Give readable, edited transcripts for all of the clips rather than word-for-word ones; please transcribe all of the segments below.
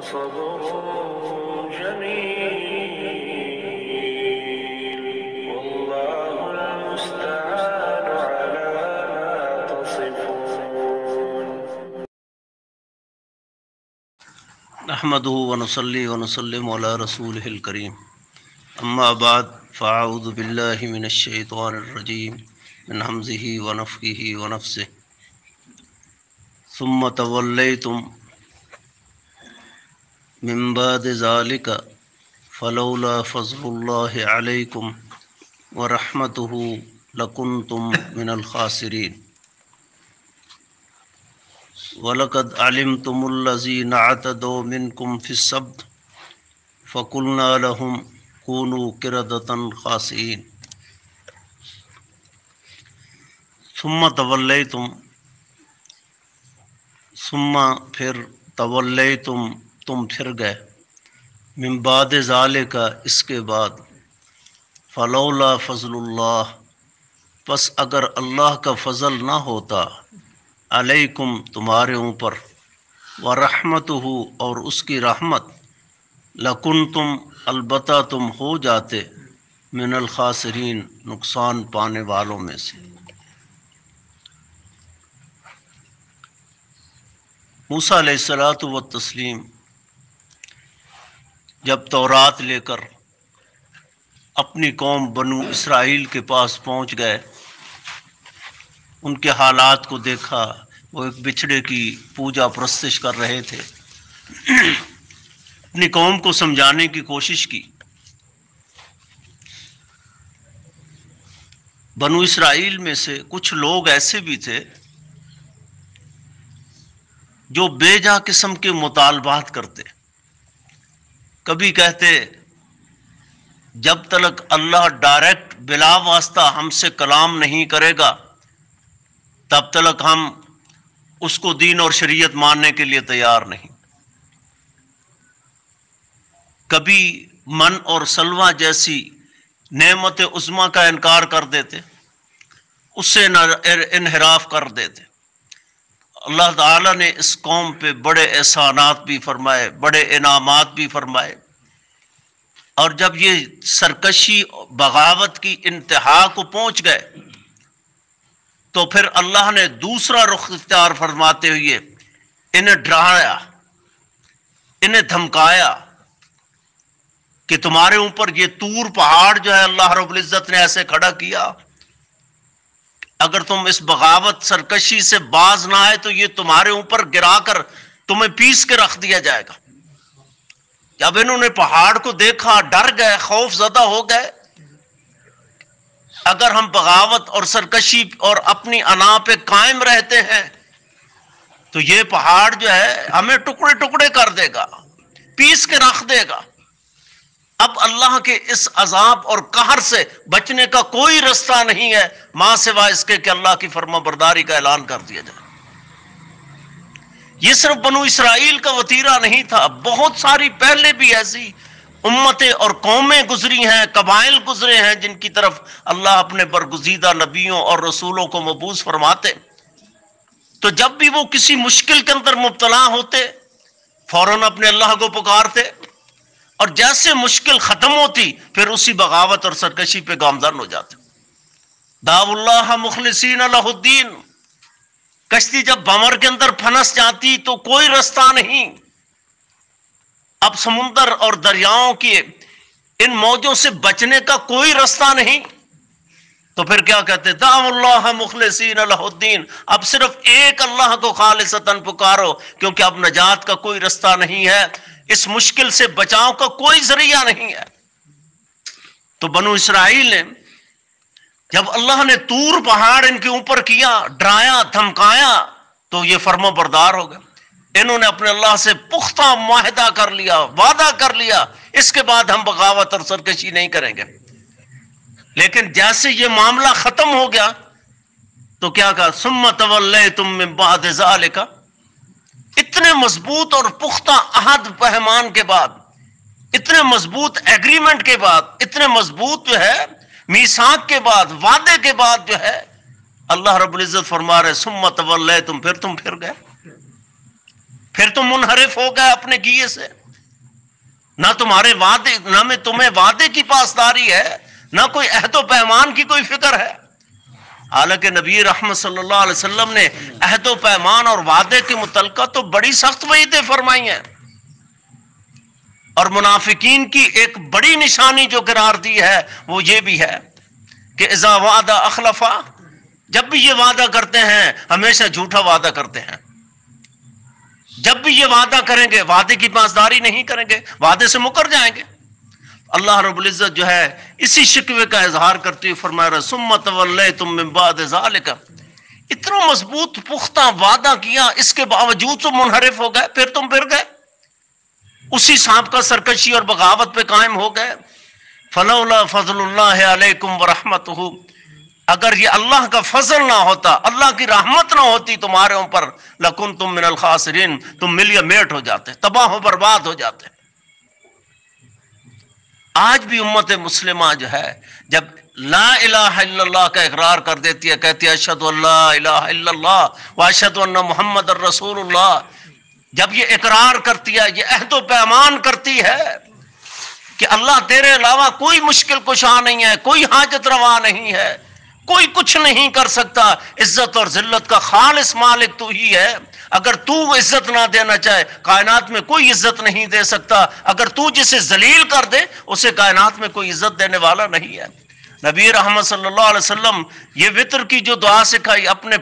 صبر جميل والله المستعان على ما تصفون. نحمده ونصلي ونسلم على رسوله الكريم. اما بعد فاعوذ بالله من الشیطان الرجیم من همزه ونفخه ونفثه. ثم تولیتم من بعد ذلك فلولا فضل الله عليكم ورحمته لكنتم من الخاسرين. وَلَقَدْ عَلِمْتُمُ الَّذِينَ اعْتَدَوْا مِنْكُمْ فِي السَّبْتِ فَقُلْنَا لَهُمْ كُونُوا قِرَدَةً خَاسِئِينَ. ثُمَّ تَوَلَّيْتُمْ ثم پھر تولیتم تم پھر گئے من بعد ذالک اس کے بعد فلولا فضل اللہ پس اگر اللہ کا فضل نہ ہوتا علیکم تمہارے اوپر ورحمتہ اور اس کی رحمت لکنتم البتہ تم ہو جاتے من الخاسرین نقصان پانے والوں میں سے. موسیٰ علیہ الصلوۃ والتسلیم جب تورات لے کر اپنی قوم بنو اسرائیل کے پاس پہنچ گئے، ان کے حالات کو دیکھا، وہ ایک بچھڑے کی پوجا پرستش کر رہے تھے. اپنی قوم کو سمجھانے کی کوشش کی. بنو اسرائیل میں سے کچھ لوگ ایسے بھی تھے جو بے جا قسم کے مطالبات کرتے. کبھی کہتے جب تک اللہ ڈائریکٹ بلا واسطہ ہم سے کلام نہیں کرے گا تب تک ہم اس کو دین اور شریعت ماننے کے لیے تیار نہیں. کبھی من اور سلوہ جیسی نعمت عظمیٰ کا انکار کر دیتے، اس سے انحراف کر دیتے. اللہ تعالیٰ نے اس قوم پہ بڑے احسانات بھی فرمائے، بڑے انعامات بھی فرمائے، اور جب یہ سرکشی بغاوت کی انتہا کو پہنچ گئے تو پھر اللہ نے دوسرا رخ اختیار فرماتے ہوئے انہیں ڈرایا، انہیں دھمکایا کہ تمہارے اوپر یہ طور پہاڑ جو ہے اللہ رب العزت نے ایسے کھڑا کیا، اگر تم اس بغاوت سرکشی سے باز نہ آئے تو یہ تمہارے اوپر گرا کر تمہیں پیس کے رکھ دیا جائے گا. جب انہوں نے پہاڑ کو دیکھا ڈر گئے، خوف زدہ ہو گئے. اگر ہم بغاوت اور سرکشی اور اپنی انا پہ قائم رہتے ہیں تو یہ پہاڑ جو ہے ہمیں ٹکڑے ٹکڑے کر دے گا، پیس کے رکھ دے گا. اب اللہ کے اس عذاب اور قہر سے بچنے کا کوئی رستہ نہیں ہے ماں سوا اس کے کہ اللہ کی فرما برداری کا اعلان کر دیا جائے. یہ صرف بنو اسرائیل کا وتیرہ نہیں تھا، بہت ساری پہلے بھی ایسی امتیں اور قومیں گزری ہیں، قبائل گزرے ہیں جن کی طرف اللہ اپنے برگزیدہ نبیوں اور رسولوں کو مبعوث فرماتے. تو جب بھی وہ کسی مشکل کے اندر مبتلا ہوتے فوراً اپنے اللہ کو پکارتے، اور جیسے مشکل ختم ہوتی پھر اسی بغاوت اور سرکشی پہ گامزن ہو جاتے. دعوا اللہ مخلصین لہ الدین. کشتی جب بھنور کے اندر پھنس جاتی تو کوئی رستہ نہیں، اب سمندر اور دریاؤں کی ان موجوں سے بچنے کا کوئی رستہ نہیں، تو پھر کیا کہتے دعوا اللہ مخلصین لہ الدین. اب صرف ایک اللہ کو خالصتاً پکارو کیونکہ اب نجات کا کوئی رستہ نہیں ہے، اس مشکل سے بچاؤ کا کوئی ذریعہ نہیں ہے. تو بنو اسرائیل نے جب اللہ نے طور پہاڑ ان کے اوپر کیا، ڈرایا، دھمکایا، تو یہ فرما بردار ہو گئے. انہوں نے اپنے اللہ سے پختہ معاہدہ کر لیا، وعدہ کر لیا اس کے بعد ہم بغاوت اور سرکشی نہیں کریں گے. لیکن جیسے یہ معاملہ ختم ہو گیا تو کیا کہا ثم تولیتم من بعد ذالک. اتنے مضبوط اور پختہ عہد پیمان کے بعد، اتنے مضبوط ایگریمنٹ کے بعد، اتنے مضبوط جو ہے میثاق کے بعد، وعدے کے بعد جو ہے اللہ رب العزت فرما رہے ثم تولیتم، پھر تم پھر گئے. پھر تم منحرف ہو گئے اپنے کیے سے. نہ تمہارے وعدے، نہ میں تمہیں وعدے کی پاسداری ہے، نہ کوئی عہد و پیمان کی کوئی فکر ہے. حالانکہ نبی رحمت صلی اللہ علیہ وسلم نے عہد و پیمان اور وعدے کے متعلقہ تو بڑی سخت وعیدیں فرمائی ہیں. اور منافقین کی ایک بڑی نشانی جو قرار دی ہے وہ یہ بھی ہے کہ اذا وعدہ اخلفا، جب بھی یہ وعدہ کرتے ہیں ہمیشہ جھوٹا وعدہ کرتے ہیں. جب بھی یہ وعدہ کریں گے وعدے کی پاسداری نہیں کریں گے، وعدے سے مکر جائیں گے. اللہ رب العزت جو ہے اسی شکوے کا اظہار کرتے ہوئے فرما رہا ثم تولیتم من بعد ذالک، اتنا مضبوط پختہ وعدہ کیا، اس کے باوجود تم منحرف ہو گئے، پھر تم پھر گئے اسی سابقہ سرکشی اور بغاوت پہ قائم ہو گئے. فلولا فضل اللہ علیکم ورحمتہ، اگر یہ اللہ کا فضل نہ ہوتا، اللہ کی رحمت نہ ہوتی تمہارے اوپر، لکنتم من الخاسرین، تم ملیے میٹ ہو جاتے، تباہ و برباد ہو جاتے. آج بھی امت مسلمہ جو ہے جب لا الہ الا اللہ کا اقرار کر دیتی ہے، کہتی ہے اشہد ان لا الہ الا اللہ واشہد ان محمد الرسول اللہ، جب یہ اقرار کرتی ہے، یہ عہد و پیمان کرتی ہے کہ اللہ تیرے علاوہ کوئی مشکل کشا نہیں ہے، کوئی حاجت روا نہیں ہے، کوئی کچھ نہیں کر سکتا، عزت اور ذلت کا خالص مالک تو ہی ہے، اگر تو عزت نہ دینا چاہے کائنات میں کوئی عزت نہیں دے سکتا، اگر تو جسے ذلیل کر دے اسے کائنات میں کوئی عزت دینے والا نہیں ہے. نبی رحمت صلی اللہ علیہ وسلم یہ وطر کی جو دعا سکھائی اپنے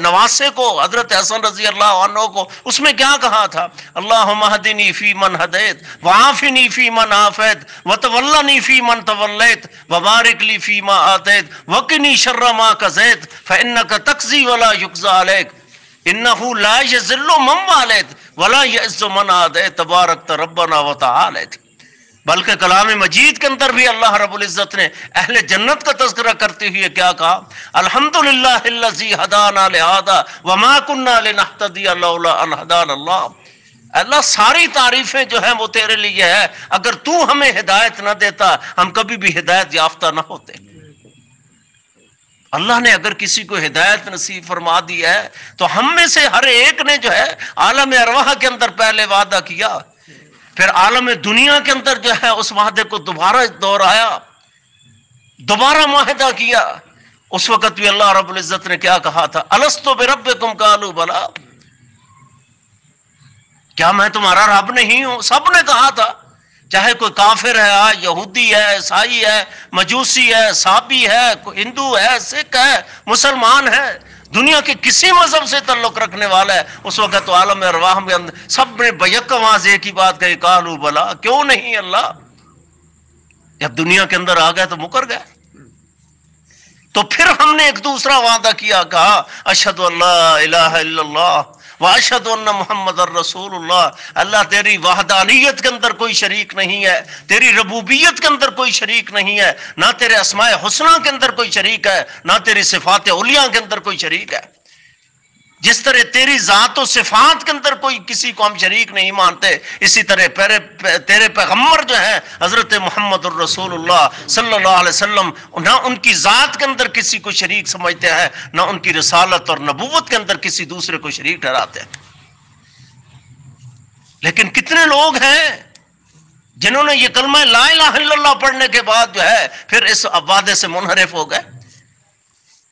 نواسے کو، حضرت حسن رضی اللہ عنہ کو، اس میں کیا کہا تھا؟ اللہم اہدنی فی من ہدیت وعافنی فی من عافیت وتولنی فی من تولیت وبارک لی فی ما آتیت وقنی شر ما قضیت فانک تقضی ولا یقضی علیک انہ لا یذل من والیت ولا یعز من عادیت تبارکت ربنا وتعالیت. بلکہ کلام مجید کے اندر بھی اللہ رب العزت نے اہل جنت کا تذکرہ کرتے ہوئے کیا کہا؟ الحمدللہ الذی ہدانا لہذا وما کننا لنہتدی لولا ان ہدانا اللہ. اللہ ساری تعریفیں جو ہیں وہ تیرے لیے ہے، اگر تو ہمیں ہدایت نہ دیتا ہم کبھی بھی ہدایت یافتہ نہ ہوتے. اللہ نے اگر کسی کو ہدایت نصیب فرما دی ہے تو ہم میں سے ہر ایک نے جو ہے عالم ارواح کے اندر پہلے وعدہ کیا، پھر عالم دنیا کے اندر جو ہے اس وعدے کو دوبارہ دہرایا، دوبارہ معاہدہ کیا. اس وقت بھی اللہ رب العزت نے کیا کہا تھا؟ الستو بربکم قالوا بلا، کیا میں تمہارا رب نہیں ہوں؟ سب نے کہا تھا، چاہے کوئی کافر ہے، یہودی ہے، عیسائی ہے، مجوسی ہے، صابی ہے، ہندو ہے، سکھ ہے، مسلمان ہے، دنیا کے کسی مذہب سے تعلق رکھنے والا ہے، اس وقت تو عالم ارواح میں سب نے بیک آواز ایک ہی بات کہی، قالوا بلا، کیوں نہیں اللہ. جب دنیا کے اندر آ گئے تو مکر گئے. تو پھر ہم نے ایک دوسرا وعدہ کیا، کہا اشہد ان لا الہ الا اللہ واشہد ان محمد الرسول اللہ. اللہ تیری وحدانیت کے اندر کوئی شریک نہیں ہے، تیری ربوبیت کے اندر کوئی شریک نہیں ہے، نہ تیرے اسماء حسنہ کے اندر کوئی شریک ہے، نہ تیری صفات علیاء کے اندر کوئی شریک ہے. جس طرح تیری ذات و صفات کے اندر کوئی کسی کو ہم شریک نہیں مانتے، اسی طرح تیرے پیغمبر جو ہیں حضرت محمد الرسول اللہ صلی اللہ علیہ وسلم، نہ ان کی ذات کے اندر کسی کو شریک سمجھتے ہیں، نہ ان کی رسالت اور نبوت کے اندر کسی دوسرے کو شریک ٹھہراتے ہیں. لیکن کتنے لوگ ہیں جنہوں نے یہ کلمہ لا الہ الا اللہ پڑھنے کے بعد جو ہے پھر اس وعدے سے منحرف ہو گئے.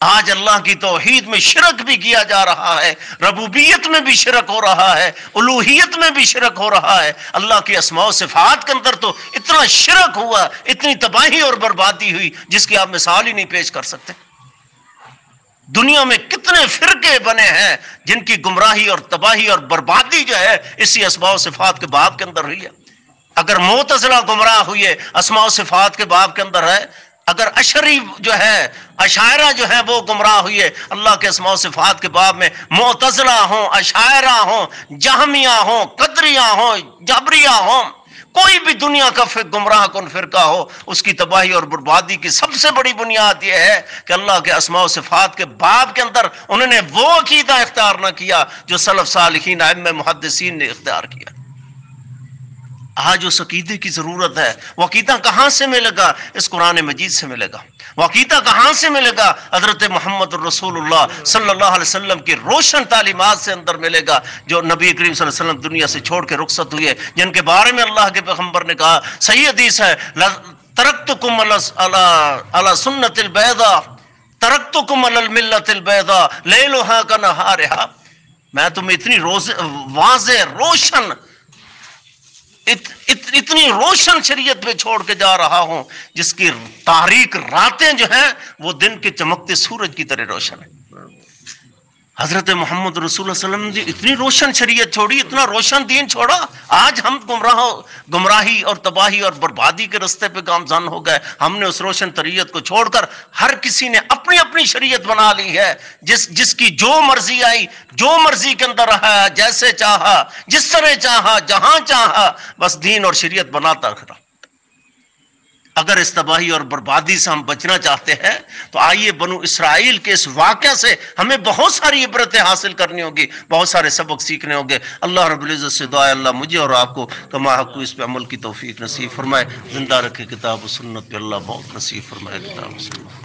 آج اللہ کی توحید میں شرک بھی کیا جا رہا ہے، ربوبیت میں بھی شرک ہو رہا ہے، الوہیت میں بھی شرک ہو رہا ہے. اللہ کی اسماء و صفات کے اندر تو اتنا شرک ہوا، اتنی تباہی اور بربادی ہوئی جس کی آپ مثال ہی نہیں پیش کر سکتے. دنیا میں کتنے فرقے بنے ہیں جن کی گمراہی اور تباہی اور بربادی جو ہے اسی اسماء و صفات کے باب کے اندر ہوئی ہے. اگر معتزلہ گمراہ ہوئے اسماء و صفات کے باب کے اندر ہے، اگر اشعری جو ہے اشاعرہ جو ہے وہ گمراہ ہوئے اللہ کے اسماء و صفات کے باب میں، معتزلہ ہوں، اشاعرہ ہوں، جہمیہ ہوں، قدریہ ہوں، جبریہ ہوں، کوئی بھی دنیا کا گمراہ کن فرقہ ہو، اس کی تباہی اور بربادی کی سب سے بڑی بنیاد یہ ہے کہ اللہ کے اسماء و صفات کے باب کے اندر انہوں نے وہ عقیدہ اختیار نہ کیا جو سلف صالحین ائمہ محدثین نے اختیار کیا. آج اس عقیدے کی ضرورت ہے. وہ عقیدہ کہاں سے ملے گا؟ اس قرآن مجید سے ملے گا. وہ عقیدہ کہاں سے ملے گا؟ حضرت محمد الرسول اللہ صلی اللہ علیہ وسلم کی روشن تعلیمات سے اندر ملے گا، جو نبی کریم صلی اللہ علیہ وسلم دنیا سے چھوڑ کے رخصت ہوئے، جن کے بارے میں اللہ کے پیغمبر نے کہا، صحیح حدیث ہے، ترکتکم علی سنت البیضاء، ترکتکم علی الملت البیضاء لیلھا کنہارھا. میں تمہیں اتنی واضح روشن اتنی روشن شریعت پہ چھوڑ کے جا رہا ہوں جس کی تاریک راتیں جو ہیں وہ دن کے چمکتے سورج کی طرح روشن ہے. حضرت محمد رسول اللہ صلی اللہ علیہ وسلم نے اتنی روشن شریعت چھوڑی، اتنا روشن دین چھوڑا. آج ہم گمراہی اور تباہی اور بربادی کے رستے پہ گامزن ہو گئے. ہم نے اس روشن شریعت کو چھوڑ کر ہر کسی نے اپنی اپنی شریعت بنا لی ہے، جس کی جو مرضی آئی، جو مرضی کے اندر رہا، جیسے چاہا، جس طرح چاہا، جہاں چاہا، بس دین اور شریعت بناتا رہا. اگر اس تباہی اور بربادی سے ہم بچنا چاہتے ہیں تو آئیے بنو اسرائیل کے اس واقعہ سے ہمیں بہت ساری عبرتیں حاصل کرنی ہوگی، بہت سارے سبق سیکھنے ہوں گے. اللہ رب العزت سے دعا ہے اللہ مجھے اور آپ کو کما حق اس پہ عمل کی توفیق نصیب فرمائے، زندہ رکھے کتاب و سنت پہ اللہ بہت نصیب فرمائے کتاب و سنت.